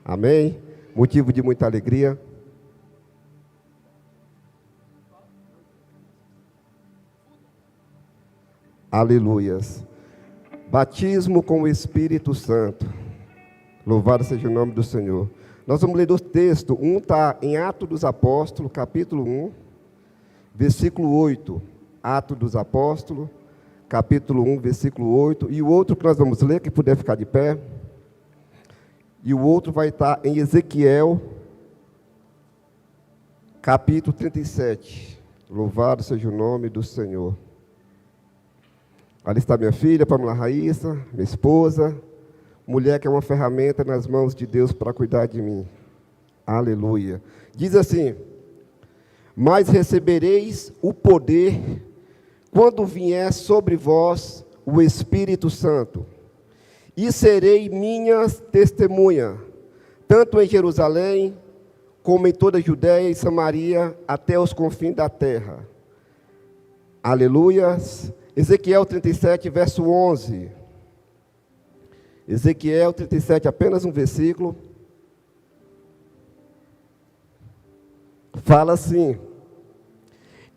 Amém? Motivo de muita alegria. Aleluias. Batismo com o Espírito Santo. Louvado seja o nome do Senhor. Nós vamos ler dois textos. Um está em Atos dos Apóstolos, capítulo 1, versículo 8. Atos dos Apóstolos, capítulo 1, versículo 8. E o outro que nós vamos ler, que puder ficar de pé. E o outro vai estar em Ezequiel, capítulo 37. Louvado seja o nome do Senhor. Ali está minha filha, Pamela Raíssa, minha esposa. Mulher que é uma ferramenta nas mãos de Deus para cuidar de mim. Aleluia. Diz assim: mas recebereis o poder quando vier sobre vós o Espírito Santo. E serei minhas testemunha, tanto em Jerusalém, como em toda a Judéia e Samaria, até os confins da terra. Aleluias. Ezequiel 37, verso 11. Ezequiel 37, apenas um versículo. Fala assim: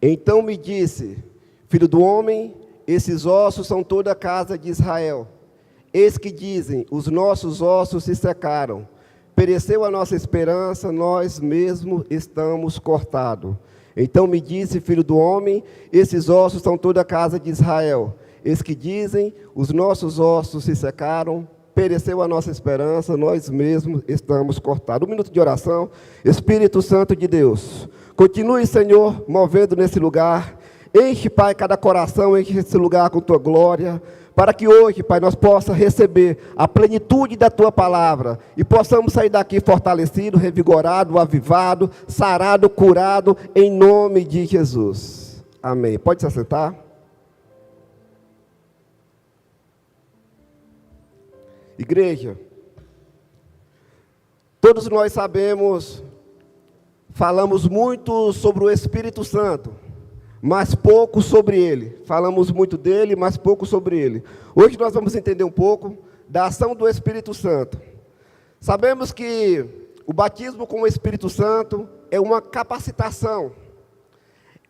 então me disse, filho do homem, esses ossos são toda a casa de Israel. Eis que dizem, os nossos ossos se secaram, pereceu a nossa esperança, nós mesmos estamos cortados. Então me disse, filho do homem, esses ossos são toda a casa de Israel. Eis que dizem, os nossos ossos se secaram, pereceu a nossa esperança, nós mesmos estamos cortados. Um minuto de oração. Espírito Santo de Deus, continue, Senhor, movendo nesse lugar. Enche, Pai, cada coração, enche esse lugar com Tua glória, para que hoje, Pai, nós possamos receber a plenitude da Tua palavra e possamos sair daqui fortalecido, revigorado, avivado, sarado, curado, em nome de Jesus. Amém. Pode se assentar. Igreja, todos nós sabemos, falamos muito sobre o Espírito Santo, mas pouco sobre ele. Falamos muito dele, mas pouco sobre ele. Hoje nós vamos entender um pouco da ação do Espírito Santo. Sabemos que o batismo com o Espírito Santo é uma capacitação,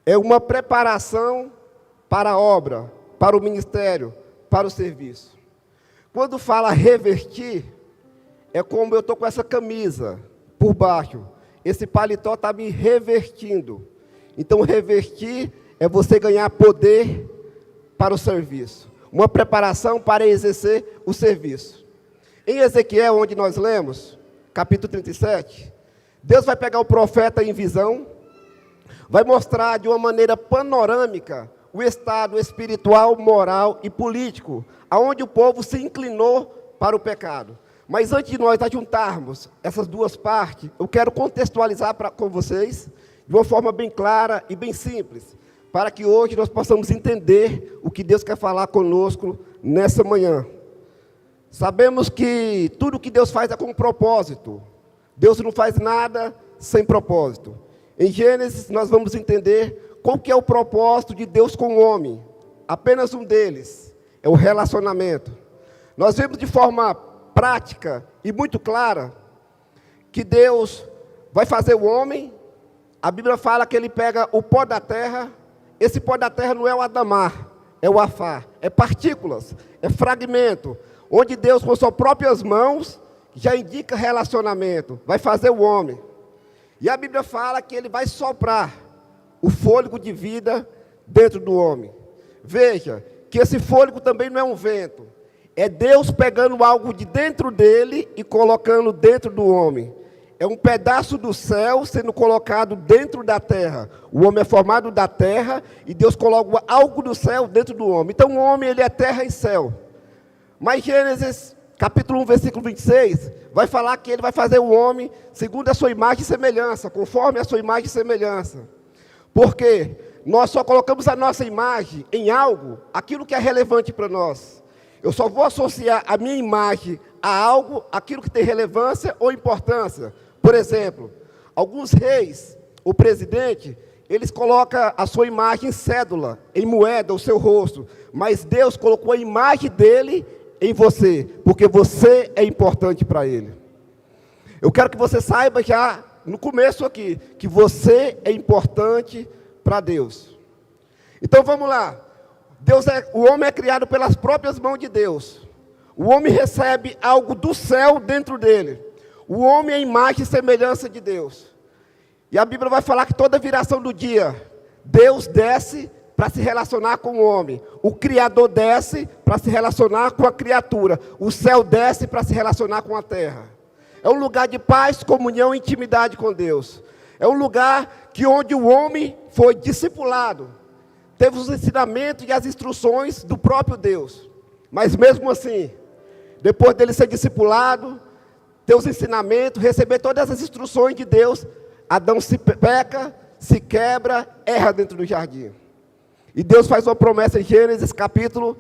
é uma preparação para a obra, para o ministério, para o serviço. Quando fala revertir, é como eu estou com essa camisa por baixo, esse paletó está me revertindo. Então, revertir é você ganhar poder para o serviço. Uma preparação para exercer o serviço. Em Ezequiel, onde nós lemos, capítulo 37, Deus vai pegar o profeta em visão, vai mostrar de uma maneira panorâmica o estado espiritual, moral e político, aonde o povo se inclinou para o pecado. Mas antes de nós ajuntarmos essas duas partes, eu quero contextualizar com vocês, de uma forma bem clara e bem simples, para que hoje nós possamos entender o que Deus quer falar conosco nessa manhã. Sabemos que tudo que Deus faz é com um propósito. Deus não faz nada sem propósito. Em Gênesis nós vamos entender qual que é o propósito de Deus com o homem. Apenas um deles, é o relacionamento. Nós vemos de forma prática e muito clara que Deus vai fazer o homem. A Bíblia fala que ele pega o pó da terra. Esse pó da terra não é o Adamar, é o Afar, é partículas, é fragmento, onde Deus com suas próprias mãos já indica relacionamento, vai fazer o homem. E a Bíblia fala que ele vai soprar o fôlego de vida dentro do homem. Veja que esse fôlego também não é um vento, é Deus pegando algo de dentro dele e colocando dentro do homem. É um pedaço do céu sendo colocado dentro da terra. O homem é formado da terra e Deus coloca algo do céu dentro do homem. Então o homem, ele é terra e céu. Mas Gênesis, capítulo 1, versículo 26, vai falar que ele vai fazer o homem segundo a sua imagem e semelhança, conforme a sua imagem e semelhança. Porque nós só colocamos a nossa imagem em algo, aquilo que é relevante para nós. Eu só vou associar a minha imagem a algo, aquilo que tem relevância ou importância. Por exemplo, alguns reis, o presidente, eles colocam a sua imagem em cédula, em moeda, o seu rosto. Mas Deus colocou a imagem dele em você, porque você é importante para ele. Eu quero que você saiba já, no começo aqui, que você é importante para Deus. Então vamos lá. O homem é criado pelas próprias mãos de Deus. O homem recebe algo do céu dentro dele. O homem é a imagem e semelhança de Deus. E a Bíblia vai falar que toda viração do dia, Deus desce para se relacionar com o homem. O Criador desce para se relacionar com a criatura. O céu desce para se relacionar com a terra. É um lugar de paz, comunhão e intimidade com Deus. É um lugar onde o homem foi discipulado. Teve os ensinamentos e as instruções do próprio Deus. Mas mesmo assim, depois dele ser discipulado, ter os ensinamentos, receber todas as instruções de Deus, Adão se peca, se quebra, erra dentro do jardim. E Deus faz uma promessa em Gênesis capítulo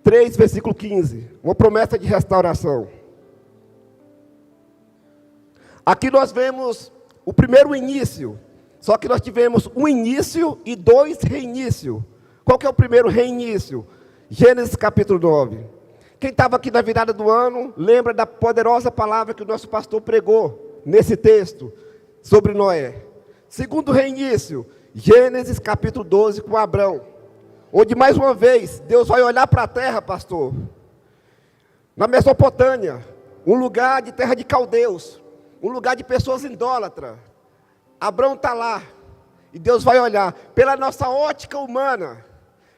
3, versículo 15. Uma promessa de restauração. Aqui nós vemos o primeiro início. Só que nós tivemos um início e 2 reinícios. Qual que é o primeiro reinício? Gênesis capítulo 9. Quem estava aqui na virada do ano, lembra da poderosa palavra que o nosso pastor pregou nesse texto sobre Noé. Segundo reinício, Gênesis capítulo 12 com Abrão. Onde mais uma vez, Deus vai olhar para a terra, pastor. Na Mesopotâmia, um lugar de terra de caldeus. Um lugar de pessoas idólatras. Abrão está lá, e Deus vai olhar, pela nossa ótica humana,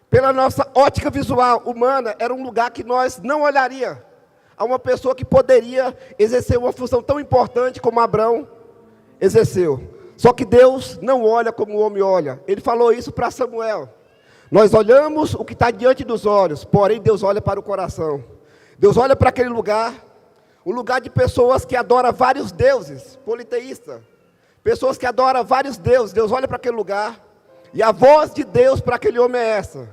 pela nossa ótica visual humana, era um lugar que nós não olharia a uma pessoa que poderia exercer uma função tão importante como Abrão exerceu. Só que Deus não olha como o homem olha. Ele falou isso para Samuel. Nós olhamos o que está diante dos olhos, porém Deus olha para o coração. Deus olha para aquele lugar, um lugar de pessoas que adoram vários deuses, politeístas. Pessoas que adoram vários deuses. Deus olha para aquele lugar, e a voz de Deus para aquele homem é essa: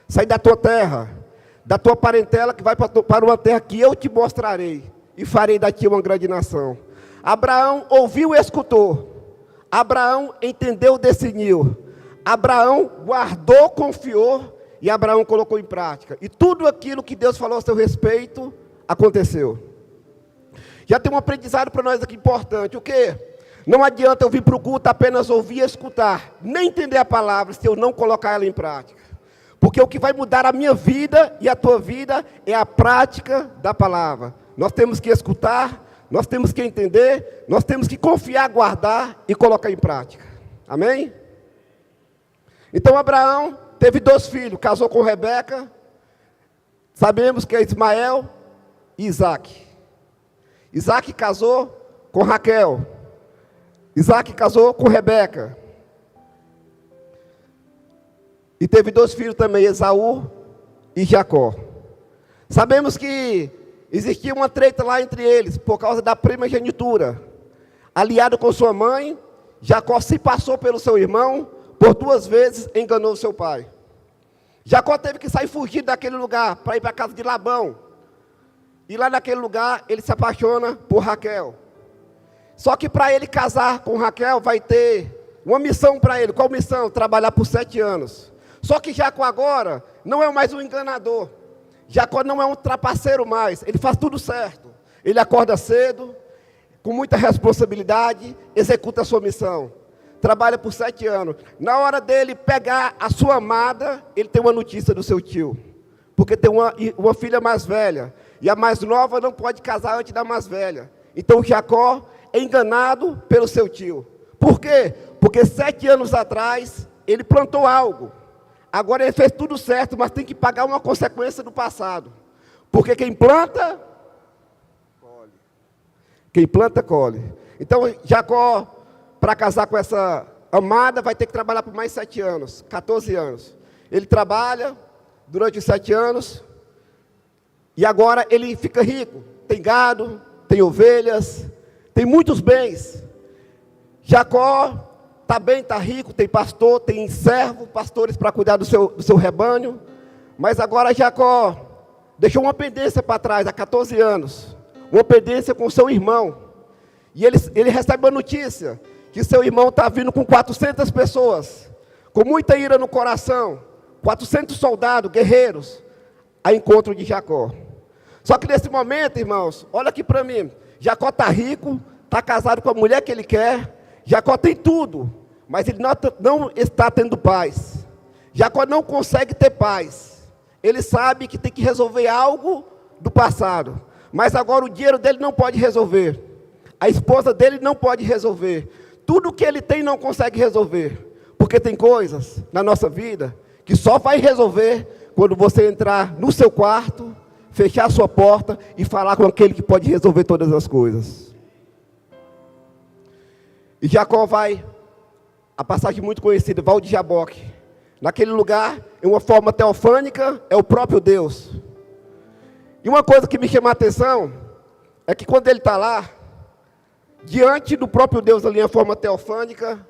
sai da tua terra, da tua parentela, que vai para uma terra que eu te mostrarei, e farei daqui uma grande nação. Abraão ouviu e escutou. Abraão entendeu, discerniu. Abraão guardou, confiou, e Abraão colocou em prática. E tudo aquilo que Deus falou a seu respeito, aconteceu. Já tem um aprendizado para nós aqui importante. O quê? Não adianta eu vir para o culto apenas ouvir e escutar, nem entender a palavra, se eu não colocar ela em prática. Porque o que vai mudar a minha vida e a tua vida é a prática da palavra. Nós temos que escutar, nós temos que entender, nós temos que confiar, guardar e colocar em prática. Amém? Então Abraão teve 2 filhos, casou com Rebeca. Sabemos que é Ismael e Isaac. Isaac casou com Raquel. Isaac casou com Rebeca. E teve 2 filhos também, Esaú e Jacó. Sabemos que existia uma treta lá entre eles, por causa da primogenitura. Aliado com sua mãe, Jacó se passou pelo seu irmão, por 2 vezes enganou seu pai. Jacó teve que sair fugido daquele lugar, para ir para a casa de Labão. E lá naquele lugar, ele se apaixona por Raquel. Só que para ele casar com Raquel, vai ter uma missão para ele. Qual missão? Trabalhar por 7 anos. Só que Jacó agora não é mais um enganador. Jacó não é um trapaceiro mais. Ele faz tudo certo. Ele acorda cedo, com muita responsabilidade, executa a sua missão. Trabalha por 7 anos. Na hora dele pegar a sua amada, ele tem uma notícia do seu tio. Porque tem uma filha mais velha. E a mais nova não pode casar antes da mais velha. Então Jacó é enganado pelo seu tio. Por quê? Porque 7 anos atrás, ele plantou algo. Agora ele fez tudo certo, mas tem que pagar uma consequência do passado. Porque quem planta, colhe. Quem planta, colhe. Então Jacó, para casar com essa amada, vai ter que trabalhar por mais 7 anos, 14 anos. Ele trabalha durante os 7 anos, e agora ele fica rico. Tem gado, tem ovelhas, tem muitos bens. Jacó está bem, está rico, tem pastor, tem servo, pastores para cuidar do seu rebanho. Mas agora Jacó deixou uma pendência para trás, há 14 anos. Uma pendência com seu irmão. E ele recebe uma notícia, que seu irmão está vindo com 400 pessoas, com muita ira no coração, 400 soldados, guerreiros, a encontro de Jacó. Só que nesse momento, irmãos, olha aqui para mim, Jacó está rico, está casado com a mulher que ele quer, Jacó tem tudo, mas ele não está tendo paz. Jacó não consegue ter paz. Ele sabe que tem que resolver algo do passado, mas agora o dinheiro dele não pode resolver, a esposa dele não pode resolver, tudo que ele tem não consegue resolver, porque tem coisas na nossa vida que só vai resolver quando você entrar no seu quarto, fechar a sua porta e falar com aquele que pode resolver todas as coisas. E Jacó vai, a passagem muito conhecida, Val de Jaboque. Naquele lugar, em uma forma teofânica, é o próprio Deus. E uma coisa que me chama a atenção, é que quando ele está lá, diante do próprio Deus ali em forma teofânica,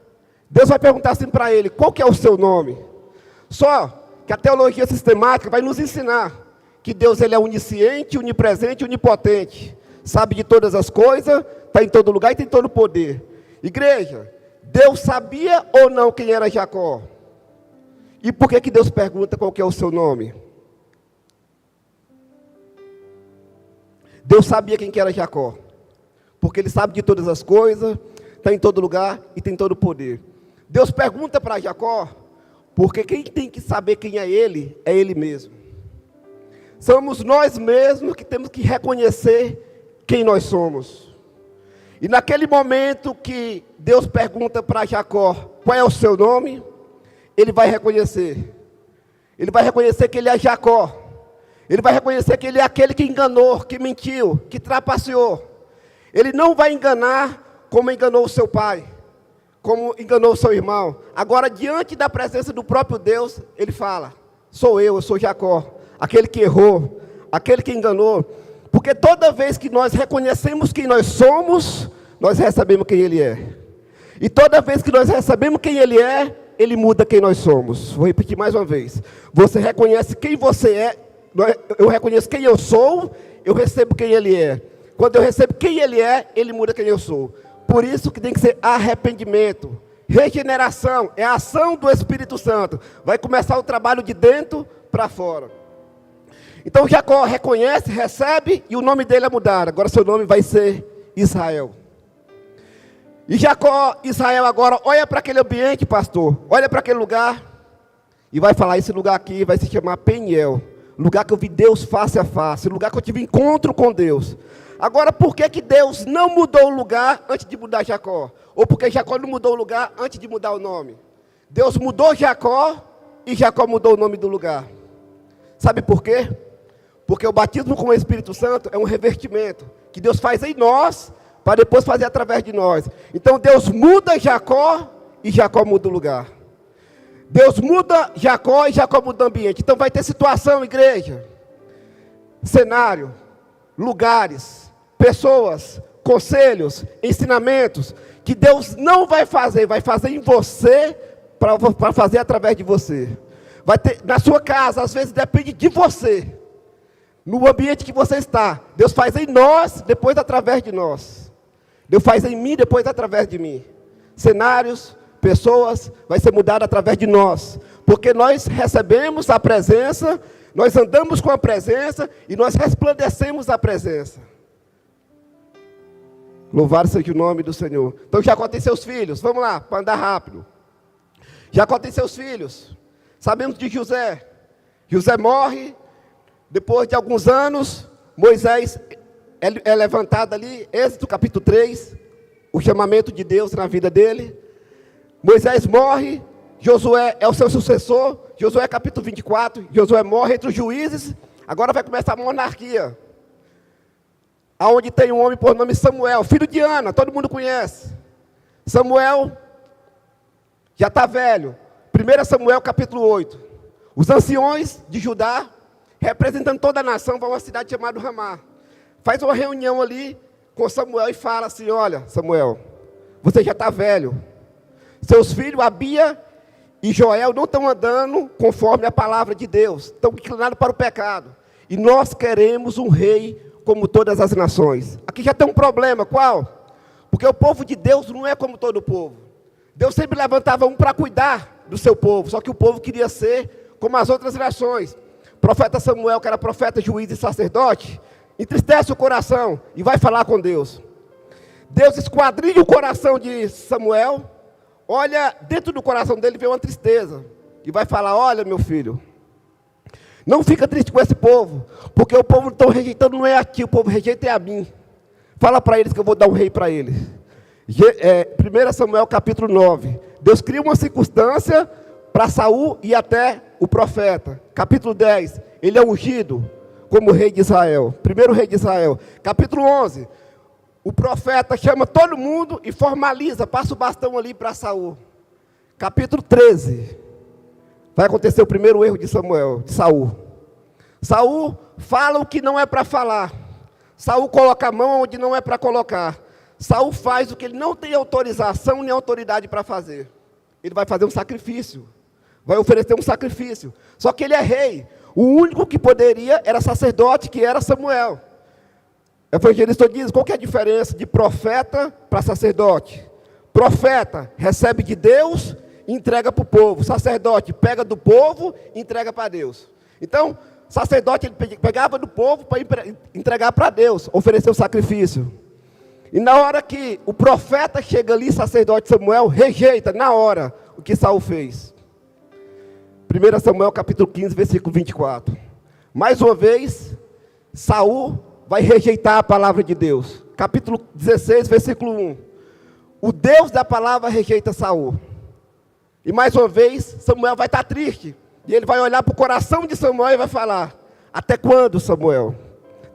Deus vai perguntar assim para ele, qual que é o seu nome? Só que a teologia sistemática vai nos ensinar que Deus ele é onisciente, onipresente, onipotente, sabe de todas as coisas, está em todo lugar e tem todo o poder. Igreja, Deus sabia ou não quem era Jacó? E por que Deus pergunta qual que é o seu nome? Deus sabia quem que era Jacó, porque ele sabe de todas as coisas, está em todo lugar e tem todo o poder. Deus pergunta para Jacó, porque quem tem que saber quem é ele mesmo. Somos nós mesmos que temos que reconhecer quem nós somos. E naquele momento que Deus pergunta para Jacó, qual é o seu nome? Ele vai reconhecer. Ele vai reconhecer que ele é Jacó. Ele vai reconhecer que ele é aquele que enganou, que mentiu, que trapaceou. Ele não vai enganar como enganou o seu pai, como enganou o seu irmão. Agora, diante da presença do próprio Deus, ele fala, eu sou Jacó, aquele que errou, aquele que enganou. Porque toda vez que nós reconhecemos quem nós somos, nós recebemos quem ele é. E toda vez que nós recebemos quem ele é, ele muda quem nós somos. Vou repetir mais uma vez. Você reconhece quem você é, eu reconheço quem eu sou, eu recebo quem ele é. Quando eu recebo quem ele é, ele muda quem eu sou. Por isso que tem que ser arrependimento. Regeneração é a ação do Espírito Santo. Vai começar o trabalho de dentro para fora. Então Jacó reconhece, recebe e o nome dele é mudado. Agora seu nome vai ser Israel. E Jacó, Israel agora olha para aquele ambiente, pastor. Olha para aquele lugar e vai falar, esse lugar aqui vai se chamar Peniel. Lugar que eu vi Deus face a face, lugar que eu tive encontro com Deus. Agora, por que Deus não mudou o lugar antes de mudar Jacó? Ou porque Jacó não mudou o lugar antes de mudar o nome? Deus mudou Jacó e Jacó mudou o nome do lugar. Sabe por quê? Porque o batismo com o Espírito Santo é um revertimento que Deus faz em nós, para depois fazer através de nós. Então Deus muda Jacó e Jacó muda o lugar. Deus muda Jacó e Jacó muda o ambiente. Então vai ter situação, igreja, cenário, lugares, pessoas, conselhos, ensinamentos, que Deus não vai fazer em você, para fazer através de você. Vai ter, na sua casa, às vezes depende de você, no ambiente que você está. Deus faz em nós, depois através de nós. Deus faz em mim, depois através de mim. Cenários, pessoas, vai ser mudado através de nós, porque nós recebemos a presença, nós andamos com a presença, e nós resplandecemos a presença. Louvado seja o nome do Senhor. Então Jacó tem seus filhos, vamos lá, para andar rápido. Jacó tem seus filhos, sabemos de José. José morre, depois de alguns anos, Moisés é levantado ali, Êxodo capítulo 3, o chamamento de Deus na vida dele. Moisés morre, Josué é o seu sucessor, Josué capítulo 24, Josué morre entre os juízes, agora vai começar a monarquia, aonde tem um homem por nome Samuel, filho de Ana, todo mundo conhece. Samuel já está velho, 1 Samuel capítulo 8, os anciões de Judá, representando toda a nação, vão a uma cidade chamada Ramá, faz uma reunião ali com Samuel e fala assim, olha Samuel, você já está velho, seus filhos, Abia e Joel, não estão andando conforme a palavra de Deus. Estão inclinados para o pecado. E nós queremos um rei como todas as nações. Aqui já tem um problema, qual? Porque o povo de Deus não é como todo o povo. Deus sempre levantava um para cuidar do seu povo. Só que o povo queria ser como as outras nações. O profeta Samuel, que era profeta, juiz e sacerdote, entristece o coração e vai falar com Deus. Deus esquadrinha o coração de Samuel, olha dentro do coração dele, vê uma tristeza, e vai falar: olha, meu filho, não fica triste com esse povo, porque o povo que estão rejeitando não é aqui, o povo rejeita é a mim. Fala para eles que eu vou dar um rei para eles. 1 Samuel capítulo 9. Deus cria uma circunstância para Saul e até o profeta. Capítulo 10. Ele é ungido como rei de Israel. Primeiro rei de Israel. Capítulo 11. O profeta chama todo mundo e formaliza, passa o bastão ali para Saul. Capítulo 13. Vai acontecer o primeiro erro de Saul. Saul fala o que não é para falar. Saul coloca a mão onde não é para colocar. Saul faz o que ele não tem autorização nem autoridade para fazer. Ele vai fazer um sacrifício. Vai oferecer um sacrifício. Só que ele é rei. O único que poderia era sacerdote, que era Samuel. O evangelista diz: qual que é a diferença de profeta para sacerdote? Profeta recebe de Deus e entrega para o povo. Sacerdote pega do povo e entrega para Deus. Então, sacerdote ele pegava do povo para entregar para Deus, oferecer o sacrifício. E na hora que o profeta chega ali, sacerdote Samuel rejeita na hora o que Saul fez. 1 Samuel capítulo 15, versículo 24. Mais uma vez, Saul vai rejeitar a palavra de Deus. Capítulo 16, versículo 1. O Deus da palavra rejeita Saul. E mais uma vez, Samuel vai estar triste. E ele vai olhar para o coração de Samuel e vai falar: até quando, Samuel,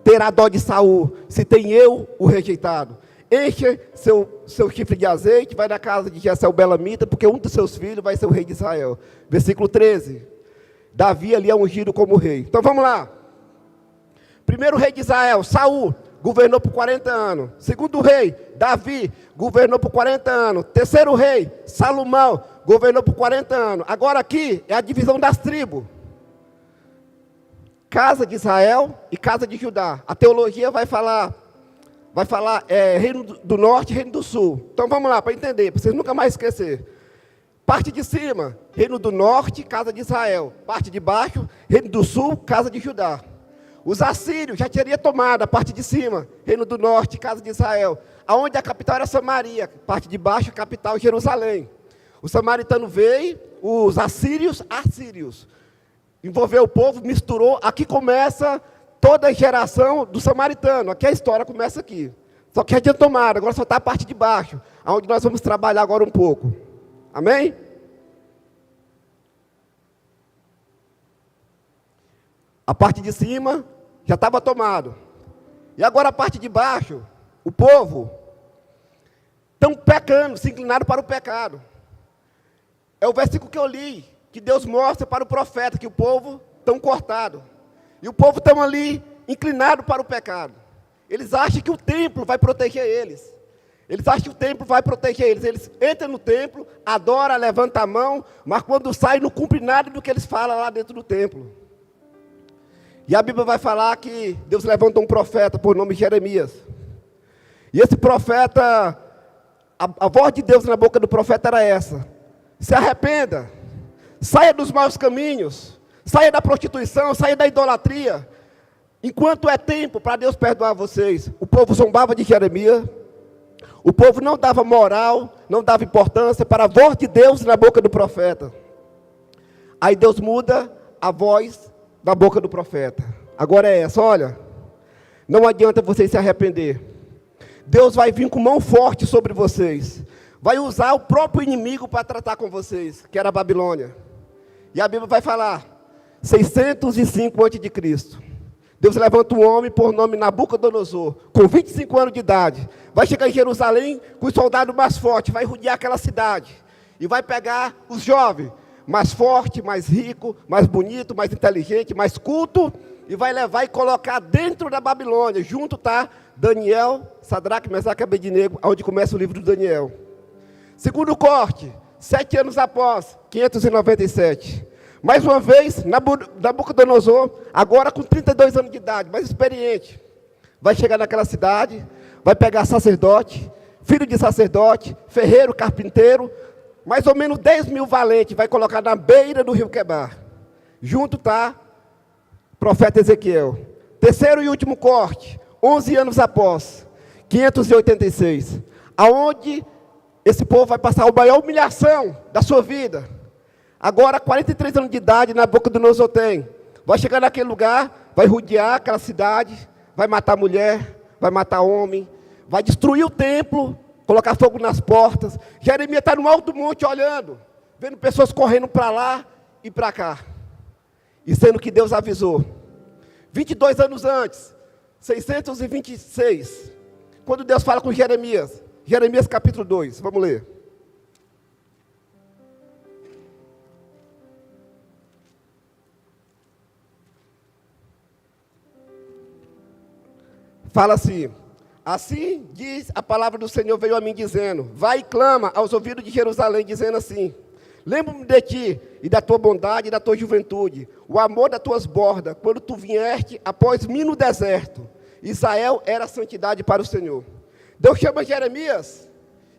terá dó de Saul, se tem eu o rejeitado? Enche seu chifre de azeite, vai na casa de Jessé o Belamita, porque um dos seus filhos vai ser o rei de Israel. Versículo 13. Davi ali é ungido como rei. Então vamos lá. Primeiro rei de Israel, Saul, governou por 40 anos. Segundo rei, Davi, governou por 40 anos. Terceiro rei, Salomão, governou por 40 anos. Agora aqui é a divisão das tribos. Casa de Israel e casa de Judá. A teologia vai falar reino do norte e reino do sul. Então vamos lá, para entender, para vocês nunca mais esquecer. Parte de cima, reino do norte, casa de Israel. Parte de baixo, reino do sul, casa de Judá. Os assírios já teriam tomado a parte de cima, reino do norte, casa de Israel. Aonde a capital era Samaria, parte de baixo, a capital Jerusalém. O samaritano veio, os assírios, envolveu o povo, misturou. Aqui começa toda a geração do samaritano. Aqui a história começa aqui. Só que já tinha tomado, agora só está a parte de baixo, onde nós vamos trabalhar agora um pouco. Amém? A parte de cima já estava tomado. E agora a parte de baixo, o povo estão pecando, se inclinaram para o pecado. É o versículo que eu li, que Deus mostra para o profeta, que o povo estão cortado. E o povo está ali, inclinado para o pecado. Eles acham que o templo vai proteger eles. Eles acham que o templo vai proteger eles. Eles entram no templo, adoram, levantam a mão, mas quando saem não cumpre nada do que eles falam lá dentro do templo. E a Bíblia vai falar que Deus levanta um profeta por nome Jeremias. E esse profeta, a voz de Deus na boca do profeta era essa: se arrependa, saia dos maus caminhos, saia da prostituição, saia da idolatria, enquanto é tempo para Deus perdoar vocês. O povo zombava de Jeremias, o povo não dava moral, não dava importância para a voz de Deus na boca do profeta. Aí Deus muda a voz da boca do profeta. Agora é essa: olha, não adianta vocês se arrepender. Deus vai vir com mão forte sobre vocês. Vai usar o próprio inimigo para tratar com vocês, que era a Babilônia. E a Bíblia vai falar, 605 a.C., Deus levanta um homem por nome Nabucodonosor, com 25 anos de idade. Vai chegar em Jerusalém com os soldados mais fortes, vai rodear aquela cidade. E vai pegar os jovens, mais forte, mais rico, mais bonito, mais inteligente, mais culto, e vai levar e colocar dentro da Babilônia. Junto está Daniel, Sadraque, Mesaque e Abednego, onde começa o livro de Daniel. Segundo corte, 7 anos após, 597. Mais uma vez, Nabucodonosor, agora com 32 anos de idade, mais experiente, vai chegar naquela cidade, vai pegar sacerdote, filho de sacerdote, ferreiro, carpinteiro, mais ou menos 10 mil valentes, vai colocar na beira do rio Quebar. Junto está o profeta Ezequiel. Terceiro e último corte, 11 anos após, 586. Aonde esse povo vai passar a maior humilhação da sua vida. Agora, 43 anos de idade, na boca do Nosotém. Vai chegar naquele lugar, vai rodear aquela cidade, vai matar mulher, vai matar homem, vai destruir o templo, colocar fogo nas portas. Jeremias está no alto do monte olhando, vendo pessoas correndo para lá e para cá. E sendo que Deus avisou. 22 anos antes, 626, quando Deus fala com Jeremias. Jeremias capítulo 2, vamos ler. Fala assim: assim diz a palavra do Senhor, veio a mim dizendo, vai e clama aos ouvidos de Jerusalém, dizendo assim, lembro-me de ti e da tua bondade e da tua juventude, o amor das tuas bordas, quando tu vieste após mim no deserto. Israel era santidade para o Senhor. Deus chama Jeremias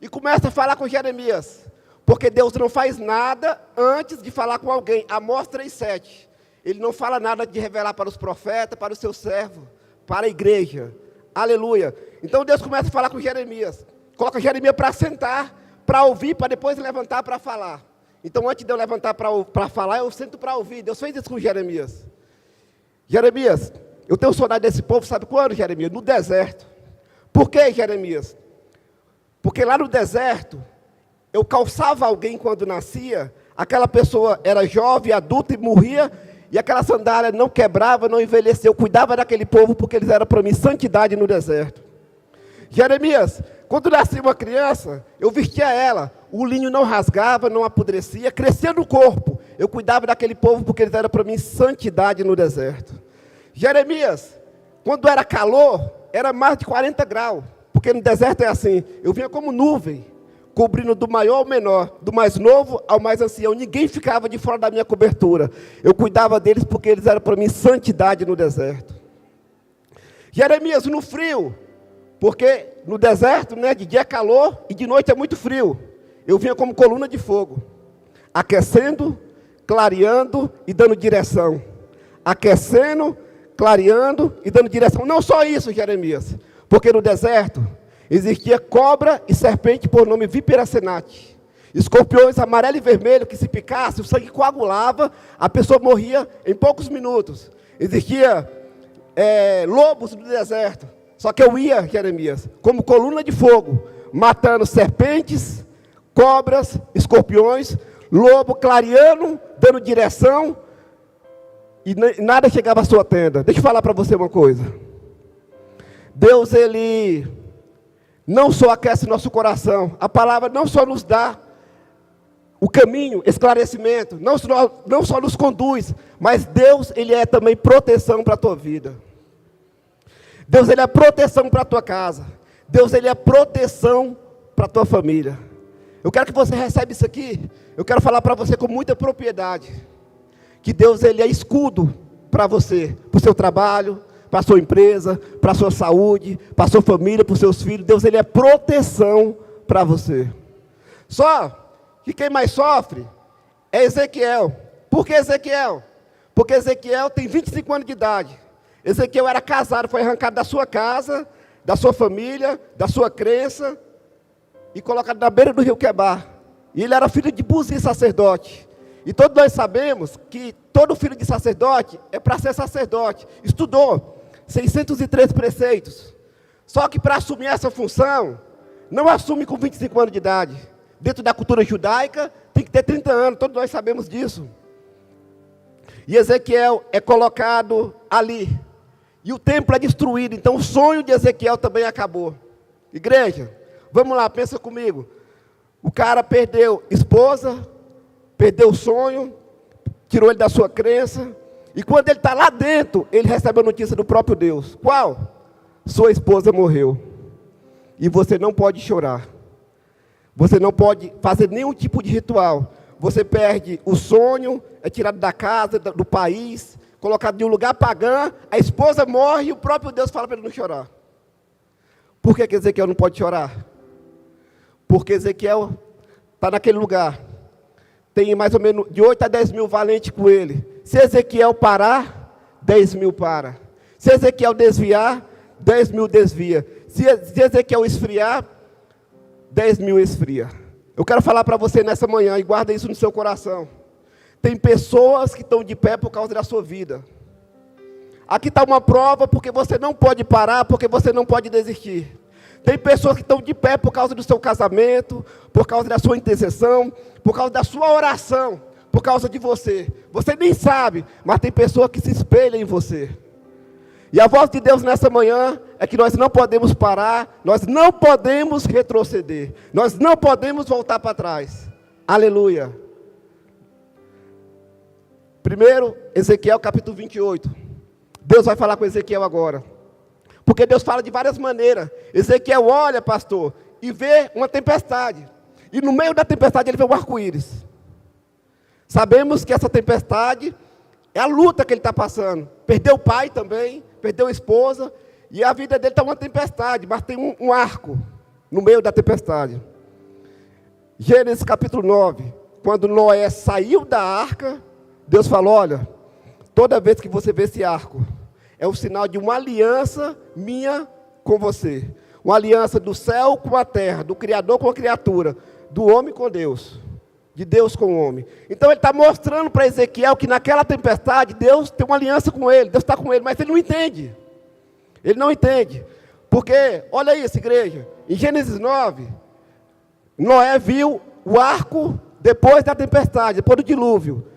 e começa a falar com Jeremias, porque Deus não faz nada antes de falar com alguém. Amós 3,7. Ele não fala nada de revelar para os profetas, para os seus servos, para a igreja. Aleluia. Então Deus começa a falar com Jeremias. Coloca Jeremias para sentar, para ouvir, para depois levantar para falar. Então antes de eu levantar para falar, eu sento para ouvir. Deus fez isso com Jeremias. Jeremias, eu tenho saudade desse povo, sabe quando, Jeremias? No deserto. Por que, Jeremias? Porque lá no deserto, eu calçava alguém quando nascia, aquela pessoa era jovem, adulta e morria, e aquela sandália não quebrava, não envelheceu. Eu cuidava daquele povo porque eles eram para mim santidade no deserto. Jeremias, quando nascia uma criança, eu vestia ela, o linho não rasgava, não apodrecia, crescia no corpo. Eu cuidava daquele povo porque eles eram para mim santidade no deserto. Jeremias, quando era calor, era mais de 40 graus, porque no deserto é assim, eu vinha como nuvem, cobrindo do maior ao menor, do mais novo ao mais ancião. Ninguém ficava de fora da minha cobertura. Eu cuidava deles porque eles eram para mim santidade no deserto. Jeremias, no frio, porque no deserto, né, de dia é calor e de noite é muito frio. Eu vinha como coluna de fogo, aquecendo, clareando e dando direção. Aquecendo, clareando e dando direção. Não só isso, Jeremias, porque no deserto existia cobra e serpente por nome Viperacenate. Escorpiões amarelo e vermelho que se picasse, o sangue coagulava, a pessoa morria em poucos minutos. Existia lobos no deserto. Só que eu ia, Jeremias, como coluna de fogo, matando serpentes, cobras, escorpiões, lobo, clareando, dando direção, e nada chegava à sua tenda. Deixa eu falar para você uma coisa. Deus, Ele não só aquece nosso coração, a palavra não só nos dá o caminho, esclarecimento, não só nos conduz, mas Deus, Ele é também proteção para a tua vida. Deus, Ele é proteção para a tua casa. Deus, Ele é proteção para a tua família. Eu quero que você receba isso aqui, eu quero falar para você com muita propriedade, que Deus, Ele é escudo para você, para o seu trabalho, para a sua empresa, para a sua saúde, para a sua família, para os seus filhos. Deus, Ele é proteção para você. Só que quem mais sofre é Ezequiel. Por que Ezequiel? Porque Ezequiel tem 25 anos de idade. Ezequiel era casado, foi arrancado da sua casa, da sua família, da sua crença, e colocado na beira do rio Quebar. E ele era filho de Buzi, sacerdote. E todos nós sabemos que todo filho de sacerdote é para ser sacerdote. Estudou 603 preceitos. Só que para assumir essa função, não assume com 25 anos de idade. Dentro da cultura judaica, tem que ter 30 anos, todos nós sabemos disso. E Ezequiel é colocado ali. E o templo é destruído, então o sonho de Ezequiel também acabou. Igreja, vamos lá, pensa comigo. O cara perdeu esposa, perdeu o sonho, tirou ele da sua crença, e quando ele está lá dentro, ele recebe a notícia do próprio Deus. Qual? Sua esposa morreu. E você não pode chorar. Você não pode fazer nenhum tipo de ritual. Você perde o sonho, é tirado da casa, do país, colocado em um lugar pagão, a esposa morre e o próprio Deus fala para ele não chorar. Por que Ezequiel não pode chorar? Porque Ezequiel está naquele lugar. Tem mais ou menos de 8 a 10 mil valentes com ele. Se Ezequiel parar, 10 mil para. Se Ezequiel desviar, 10 mil desvia. Se Ezequiel esfriar, 10 mil esfria. Eu quero falar para você nessa manhã, e guarda isso no seu coração. Tem pessoas que estão de pé por causa da sua vida. Aqui está uma prova porque você não pode parar, porque você não pode desistir. Tem pessoas que estão de pé por causa do seu casamento, por causa da sua intercessão, por causa da sua oração, por causa de você. Você nem sabe, mas tem pessoas que se espelham em você. E a voz de Deus nessa manhã é que nós não podemos parar, nós não podemos retroceder, nós não podemos voltar para trás. Aleluia. Primeiro, Ezequiel capítulo 28. Deus vai falar com Ezequiel agora. Porque Deus fala de várias maneiras. Ezequiel olha, pastor, e vê uma tempestade. E no meio da tempestade ele vê um arco-íris. Sabemos que essa tempestade é a luta que ele está passando. Perdeu o pai também, perdeu a esposa. E a vida dele está uma tempestade, mas tem um arco no meio da tempestade. Gênesis capítulo 9. Quando Noé saiu da arca, Deus falou, olha, toda vez que você vê esse arco, é o sinal de uma aliança minha com você. Uma aliança do céu com a terra, do Criador com a criatura, do homem com Deus, de Deus com o homem. Então ele está mostrando para Ezequiel que naquela tempestade, Deus tem uma aliança com ele, Deus está com ele, mas ele não entende. Ele não entende. Porque, olha isso, igreja, em Gênesis 9, Noé viu o arco depois da tempestade, depois do dilúvio.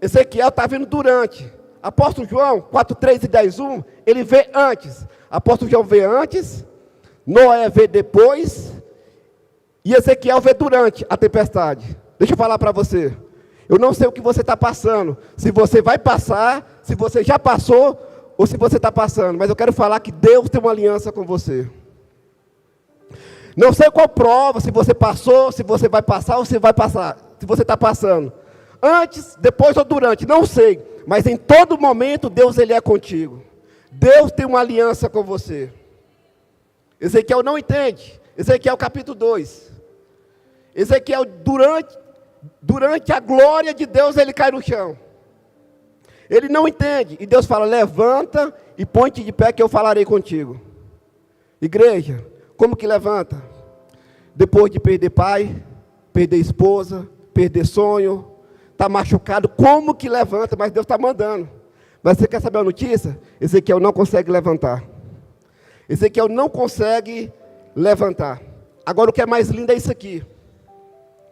Ezequiel está vendo durante. Apóstolo João, 4:3 e 10:1, ele vê antes. Apóstolo João vê antes, Noé vê depois, e Ezequiel vê durante a tempestade. Deixa eu falar para você. Eu não sei o que você está passando. Se você vai passar, se você já passou, ou se você está passando. Mas eu quero falar que Deus tem uma aliança com você. Não sei qual prova, se você passou, se você vai passar, ou se vai passar, se você está passando. Antes, depois ou durante, não sei. Mas em todo momento, Deus ele é contigo. Deus tem uma aliança com você. Ezequiel não entende. Ezequiel capítulo 2. Ezequiel, durante a glória de Deus, ele cai no chão. Ele não entende. E Deus fala, levanta e põe-te de pé que eu falarei contigo. Igreja, como que levanta? Depois de perder pai, perder esposa, perder sonho, está machucado, como que levanta? Mas Deus está mandando. Mas você quer saber a notícia? Ezequiel não consegue levantar. Ezequiel não consegue levantar. Agora o que é mais lindo é isso aqui.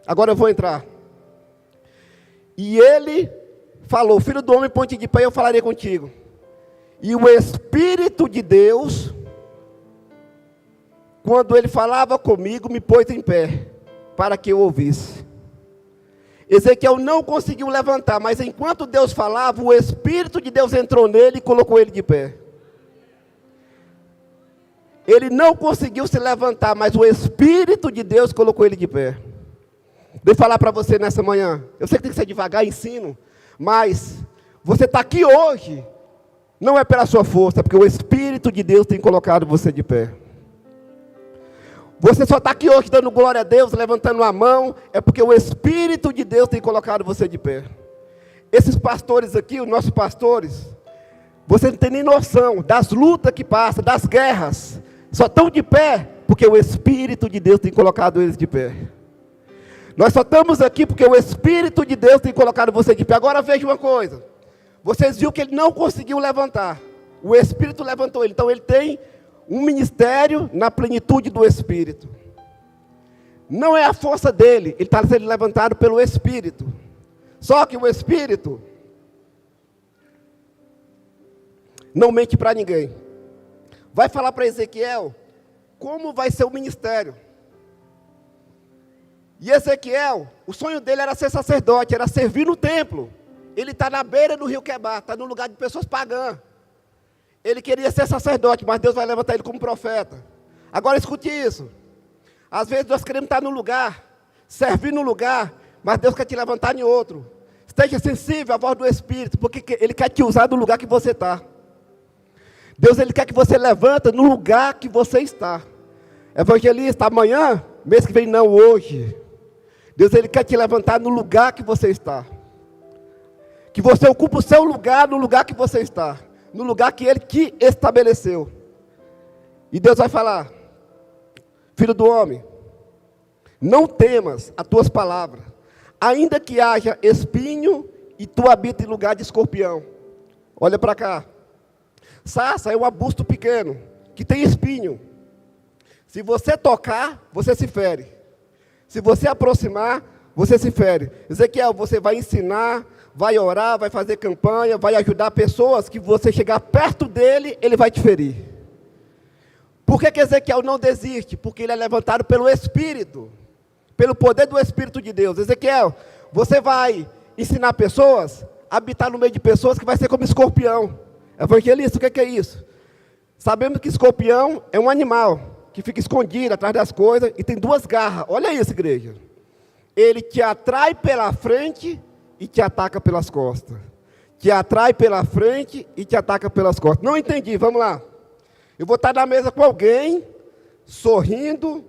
Agora eu vou entrar. E ele falou, filho do homem, põe-te de pé e eu falarei contigo. E o Espírito de Deus, quando ele falava comigo, me pôs em pé, para que eu ouvisse. Ezequiel não conseguiu levantar, mas enquanto Deus falava, o Espírito de Deus entrou nele e colocou ele de pé. Ele não conseguiu se levantar, mas o Espírito de Deus colocou ele de pé. Deixa eu falar para você nessa manhã. Eu sei que tem que ser devagar, ensino, mas você está aqui hoje, não é pela sua força, porque o Espírito de Deus tem colocado você de pé. Você só está aqui hoje dando glória a Deus, levantando a mão, é porque o Espírito de Deus tem colocado você de pé. Esses pastores aqui, os nossos pastores, você não tem nem noção das lutas que passam, das guerras, só estão de pé porque o Espírito de Deus tem colocado eles de pé. Nós só estamos aqui porque o Espírito de Deus tem colocado você de pé. Agora veja uma coisa, vocês viram que ele não conseguiu levantar, o Espírito levantou ele, então ele tem um ministério na plenitude do Espírito. Não é a força dele, ele está sendo levantado pelo Espírito. Só que o Espírito não mente para ninguém. Vai falar para Ezequiel como vai ser o ministério. E Ezequiel, o sonho dele era ser sacerdote, era servir no templo. Ele está na beira do rio Quebar, está no lugar de pessoas pagãs. Ele queria ser sacerdote, mas Deus vai levantar ele como profeta. Agora escute isso. Às vezes nós queremos estar no lugar, servir no lugar, mas Deus quer te levantar em outro. Esteja sensível à voz do Espírito, porque Ele quer te usar no lugar que você está. Deus ele quer que você levanta no lugar que você está. Evangelista, amanhã, mês que vem não, hoje. Deus ele quer te levantar no lugar que você está. Que você ocupe o seu lugar no lugar que você está. No lugar que Ele te estabeleceu. E Deus vai falar, Filho do homem, não temas as tuas palavras, ainda que haja espinho e tu habita em lugar de escorpião. Olha para cá. Sarça é um arbusto pequeno, que tem espinho. Se você tocar, você se fere. Se você aproximar, você se fere. Ezequiel, você vai ensinar, vai orar, vai fazer campanha, vai ajudar pessoas que você chegar perto dele, ele vai te ferir. Por que Ezequiel não desiste? Porque ele é levantado pelo Espírito, pelo poder do Espírito de Deus. Ezequiel, você vai ensinar pessoas, habitar no meio de pessoas que vai ser como escorpião. Evangelista, o que é isso? Sabemos que escorpião é um animal que fica escondido atrás das coisas e tem duas garras. Olha isso, igreja. Ele te atrai pela frente e te ataca pelas costas. Te atrai pela frente e te ataca pelas costas. Não entendi, vamos lá. Eu vou estar na mesa com alguém, sorrindo,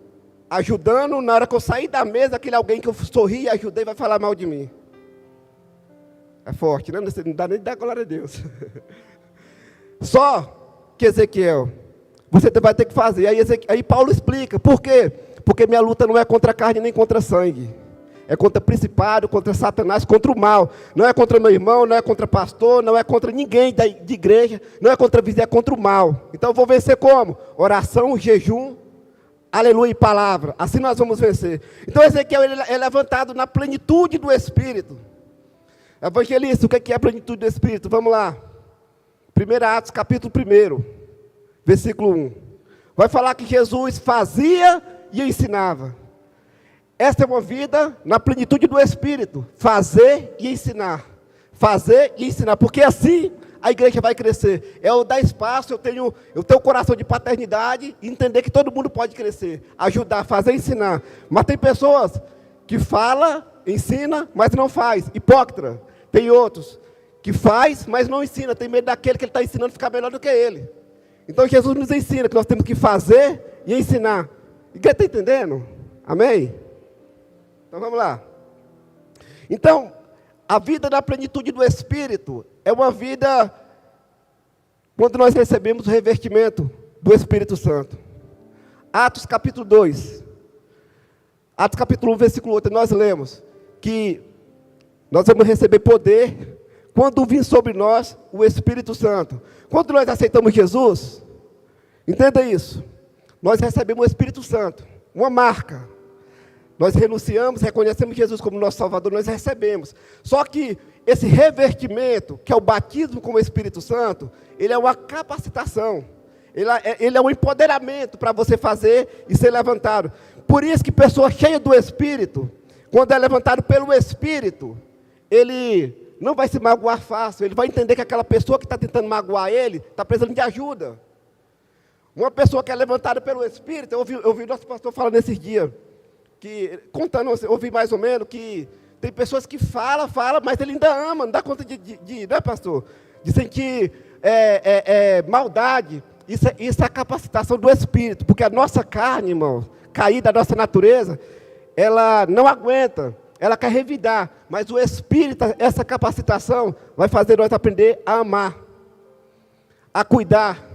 ajudando. Na hora que eu sair da mesa, aquele alguém que eu sorri e ajudei vai falar mal de mim. É forte, né? Não dá nem de dar glória a Deus. Só que Ezequiel, você vai ter que fazer. Aí Paulo explica, por quê? Porque minha luta não é contra a carne nem contra sangue. É contra principado, contra Satanás, contra o mal. Não é contra meu irmão, não é contra pastor, não é contra ninguém de igreja, não é contra vizinho, é contra o mal. Então eu vou vencer como? Oração, jejum, aleluia e palavra. Assim nós vamos vencer. Então Ezequiel ele é levantado na plenitude do Espírito. Evangelista, o que é a plenitude do Espírito? Vamos lá. 1 Atos, capítulo 1, versículo 1. Vai falar que Jesus fazia e ensinava. Esta é uma vida na plenitude do Espírito. Fazer e ensinar. Fazer e ensinar. Porque assim a igreja vai crescer. É eu dar espaço, eu tenho o coração de paternidade e entender que todo mundo pode crescer. Ajudar, fazer e ensinar. Mas tem pessoas que falam, ensina, mas não faz. Hipócrita. Tem outros que faz, mas não ensina. Tem medo daquele que ele está ensinando ficar melhor do que ele. Então Jesus nos ensina que nós temos que fazer e ensinar. Igreja, está entendendo? Amém? Então vamos lá. Então, a vida da plenitude do Espírito é uma vida quando nós recebemos o revestimento do Espírito Santo. Atos capítulo 2. Atos capítulo 1, versículo 8, nós lemos que nós vamos receber poder quando vir sobre nós o Espírito Santo. Quando nós aceitamos Jesus, entenda isso, nós recebemos o Espírito Santo, uma marca. Nós renunciamos, reconhecemos Jesus como nosso Salvador, nós recebemos. Só que esse revestimento, que é o batismo com o Espírito Santo, ele é uma capacitação. Ele é um empoderamento para você fazer e ser levantado. Por isso que pessoa cheia do Espírito, quando é levantado pelo Espírito, ele não vai se magoar fácil. Ele vai entender que aquela pessoa que está tentando magoar ele, está precisando de ajuda. Uma pessoa que é levantada pelo Espírito, eu ouvi o nosso pastor falando nesses dias, que, contando, ouvi mais ou menos, que tem pessoas que falam, mas ele ainda ama, não dá conta né, pastor? De sentir maldade. Isso é a capacitação do Espírito, porque a nossa carne, irmão, caída da nossa natureza, ela não aguenta, ela quer revidar, mas o Espírito, essa capacitação, vai fazer nós aprender a amar, a cuidar.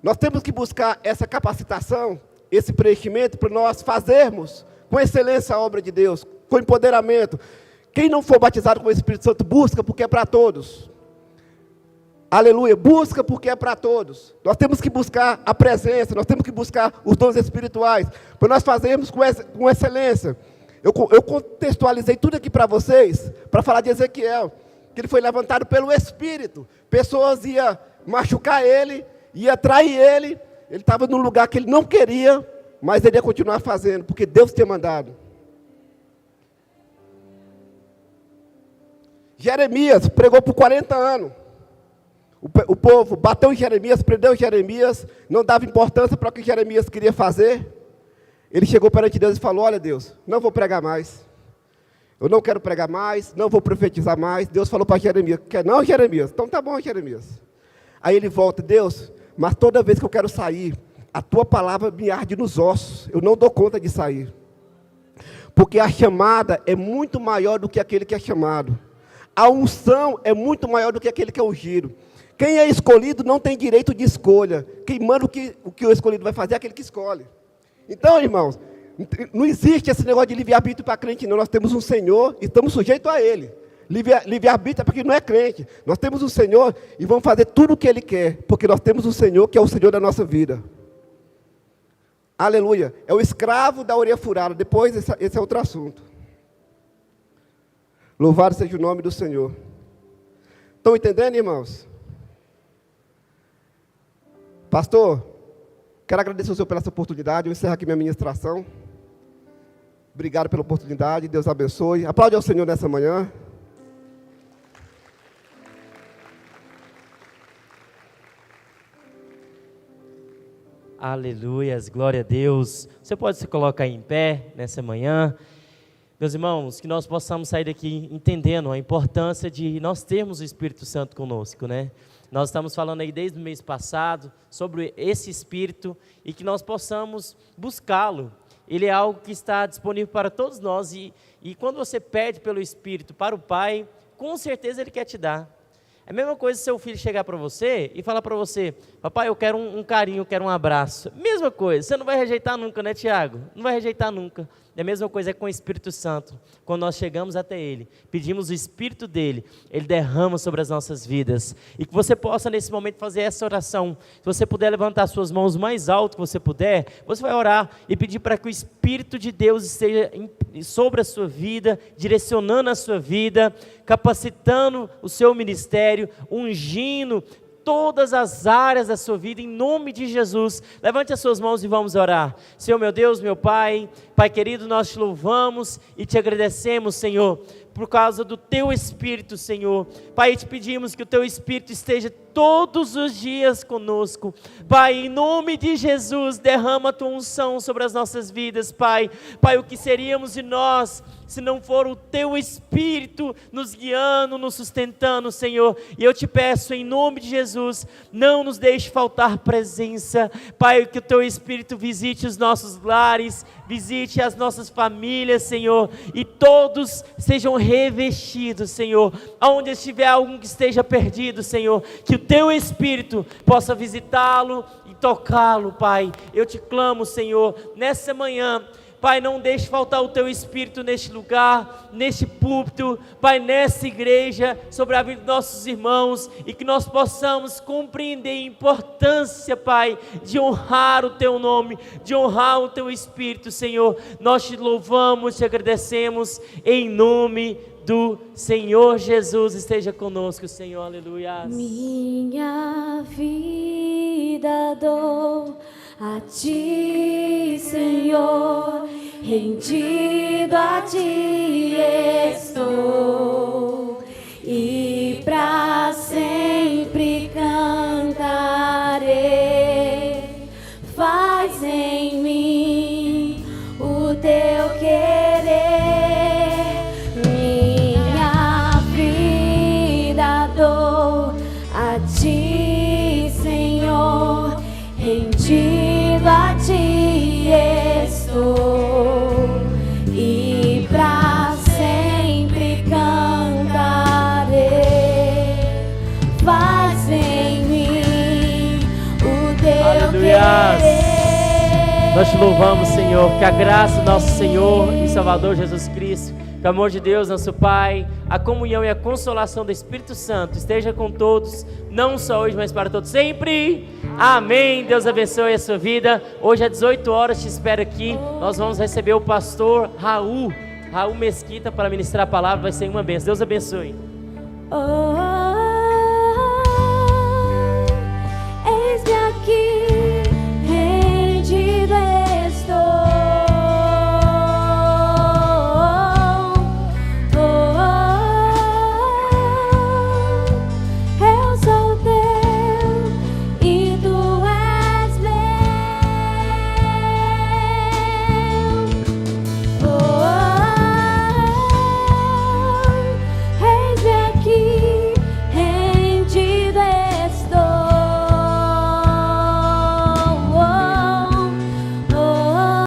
Nós temos que buscar essa capacitação, esse preenchimento, para nós fazermos com excelência a obra de Deus, com empoderamento. Quem não for batizado com o Espírito Santo, busca, porque é para todos. Aleluia, busca porque é para todos. Nós temos que buscar a presença, nós temos que buscar os dons espirituais, para nós fazermos com excelência. Eu contextualizei tudo aqui para vocês, para falar de Ezequiel, que ele foi levantado pelo Espírito. Pessoas iam machucar ele, iam trair ele estava num lugar que ele não queria, mas ele ia continuar fazendo, porque Deus tinha mandado. Jeremias pregou por 40 anos. O povo bateu em Jeremias, prendeu Jeremias, não dava importância para o que Jeremias queria fazer. Ele chegou perante Deus e falou: olha Deus, não vou pregar mais. Eu não quero pregar mais, não vou profetizar mais. Deus falou para Jeremias: quer não, Jeremias? Então tá bom, Jeremias. Aí ele volta: Deus, mas toda vez que eu quero sair, a tua palavra me arde nos ossos. Eu não dou conta de sair. Porque a chamada é muito maior do que aquele que é chamado. A unção é muito maior do que aquele que é ungido. Quem é escolhido não tem direito de escolha. Quem manda o que o escolhido vai fazer é aquele que escolhe. Então, irmãos, não existe esse negócio de livre-arbítrio para crente, não. Nós temos um Senhor e estamos sujeitos a Ele. Livre-arbítrio é para quem não é crente. Nós temos um Senhor e vamos fazer tudo o que Ele quer, porque nós temos um Senhor que é o Senhor da nossa vida. Aleluia. É o escravo da orelha furada. Depois, esse é outro assunto. Louvado seja o nome do Senhor. Estão entendendo, irmãos? Pastor, quero agradecer ao Senhor pela essa oportunidade. Eu encerro aqui minha ministração. Obrigado pela oportunidade. Deus abençoe. Aplaude ao Senhor nessa manhã. Aleluias, glória a Deus. Você pode se colocar em pé nessa manhã. Meus irmãos, que nós possamos sair daqui entendendo a importância de nós termos o Espírito Santo conosco, né? Nós estamos falando aí desde o mês passado sobre esse Espírito e que nós possamos buscá-lo. Ele é algo que está disponível para todos nós e quando você pede pelo Espírito para o Pai, com certeza Ele quer te dar. É a mesma coisa se seu filho chegar para você e falar para você: papai, eu quero um carinho, eu quero um abraço. Mesma coisa, você não vai rejeitar nunca, né, Tiago? Não vai rejeitar nunca. E a mesma coisa é com o Espírito Santo. Quando nós chegamos até Ele, pedimos o Espírito dEle, Ele derrama sobre as nossas vidas. E que você possa nesse momento fazer essa oração. Se você puder levantar suas mãos o mais alto que você puder, você vai orar e pedir para que o Espírito de Deus esteja sobre a sua vida, direcionando a sua vida, capacitando o seu ministério, ungindo todas as áreas da sua vida, em nome de Jesus. Levante as suas mãos e vamos orar. Senhor, meu Deus, meu Pai, Pai querido, nós te louvamos e te agradecemos, Senhor, por causa do Teu Espírito, Senhor. Pai, te pedimos que o Teu Espírito esteja todos os dias conosco. Pai, em nome de Jesus, derrama a Tua unção sobre as nossas vidas, Pai. Pai, o que seríamos de nós se não for o Teu Espírito nos guiando, nos sustentando, Senhor? E eu te peço, em nome de Jesus, não nos deixe faltar presença. Pai, que o Teu Espírito visite os nossos lares, visite as nossas famílias, Senhor, e todos sejam revestidos, Senhor. Aonde estiver algum que esteja perdido, Senhor, que o Teu Espírito possa visitá-lo e tocá-lo, Pai. Eu te clamo, Senhor, nessa manhã. Pai, não deixe faltar o Teu Espírito neste lugar, neste púlpito, Pai, nessa igreja, sobre a vida dos nossos irmãos, e que nós possamos compreender a importância, Pai, de honrar o Teu nome, de honrar o Teu Espírito, Senhor. Nós te louvamos, te agradecemos, em nome do Senhor Jesus. Esteja conosco, Senhor, aleluia. Minha vida dou a Ti, Senhor, rendido a Ti estou, e para sempre cantarei. Faz em mim o Teu querer. Minha vida dou a Ti, Senhor, rendido a Ti estou, e pra sempre cantarei. Faz em mim o Teu querer. Nós te louvamos, Senhor, que a graça do nosso Senhor e Salvador Jesus Cristo, que o amor de Deus, nosso Pai, a comunhão e a consolação do Espírito Santo esteja com todos, não só hoje, mas para todos sempre. Amém. Deus abençoe a sua vida. Hoje às 18 horas te espero aqui. Nós vamos receber o pastor Raul Mesquita para ministrar a palavra. Vai ser uma bênção. Deus abençoe.